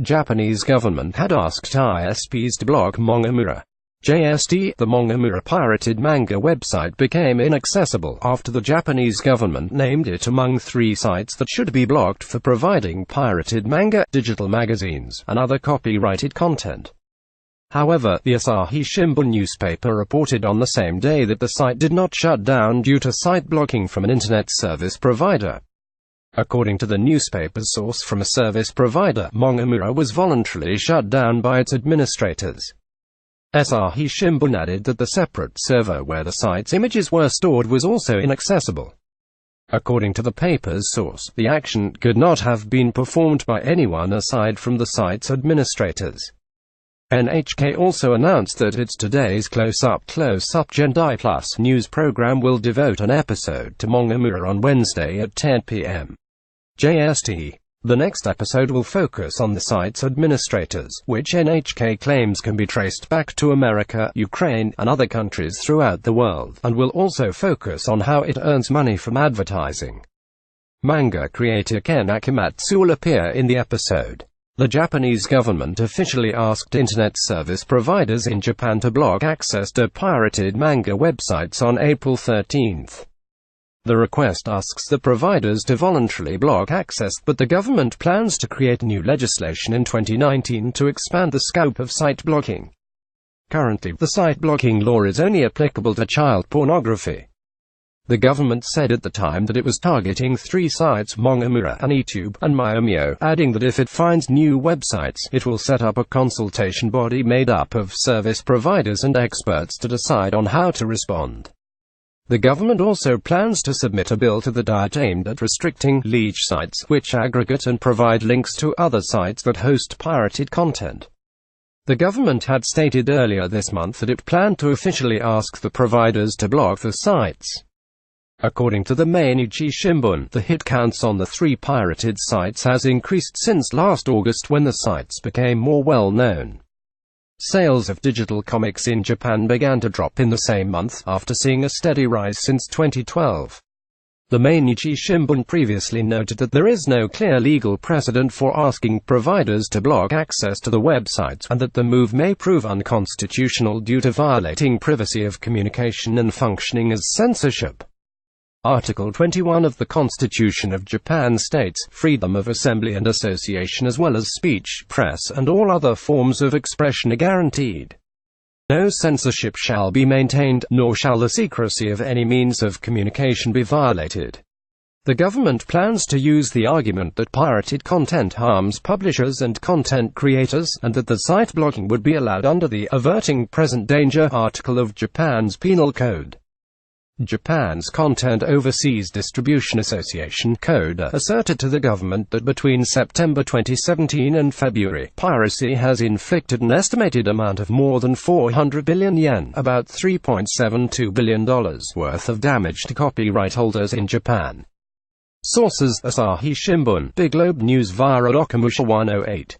Japanese government had asked ISPs to block Mangamura. JST, the Mangamura pirated manga website became inaccessible after the Japanese government named it among 3 sites that should be blocked for providing pirated manga, digital magazines, and other copyrighted content. However, the Asahi Shimbun newspaper reported on the same day that the site did not shut down due to site blocking from an internet service provider. According to the newspaper's source from a service provider, Mangamura was voluntarily shut down by its administrators. Asahi Shimbun added that the separate server where the site's images were stored was also inaccessible. According to the paper's source, the action could not have been performed by anyone aside from the site's administrators. NHK also announced that its Today's Close-Up Gendai Plus news program will devote an episode to Mangamura on Wednesday at 10 p.m. JST. The next episode will focus on the site's administrators, which NHK claims can be traced back to America, Ukraine, and other countries throughout the world, and will also focus on how it earns money from advertising. Manga creator Ken Akamatsu will appear in the episode. The Japanese government officially asked internet service providers in Japan to block access to pirated manga websites on April 13. The request asks the providers to voluntarily block access, but the government plans to create new legislation in 2019 to expand the scope of site blocking. Currently, the site blocking law is only applicable to child pornography. The government said at the time that it was targeting 3 sites, Mangamura, AniTube, and Myomio, adding that if it finds new websites, it will set up a consultation body made up of service providers and experts to decide on how to respond. The government also plans to submit a bill to the Diet aimed at restricting leech sites, which aggregate and provide links to other sites that host pirated content. The government had stated earlier this month that it planned to officially ask the providers to block the sites. According to the Mainichi Shimbun, the hit counts on the 3 pirated sites has increased since last August when the sites became more well-known. Sales of digital comics in Japan began to drop in the same month, after seeing a steady rise since 2012. The Mainichi Shimbun previously noted that there is no clear legal precedent for asking providers to block access to the websites, and that the move may prove unconstitutional due to violating privacy of communication and functioning as censorship. Article 21 of the Constitution of Japan states, freedom of assembly and association as well as speech, press, and all other forms of expression are guaranteed. No censorship shall be maintained, nor shall the secrecy of any means of communication be violated. The government plans to use the argument that pirated content harms publishers and content creators, and that the site blocking would be allowed under the Averting Present Danger article of Japan's Penal Code. Japan's Content Overseas Distribution Association (CODA) asserted to the government that between September 2017 and February, piracy has inflicted an estimated amount of more than 400 billion yen, about $3.72 billion worth of damage to copyright holders in Japan. Sources: Asahi Shimbun, Big Globe News via Okamusha 108.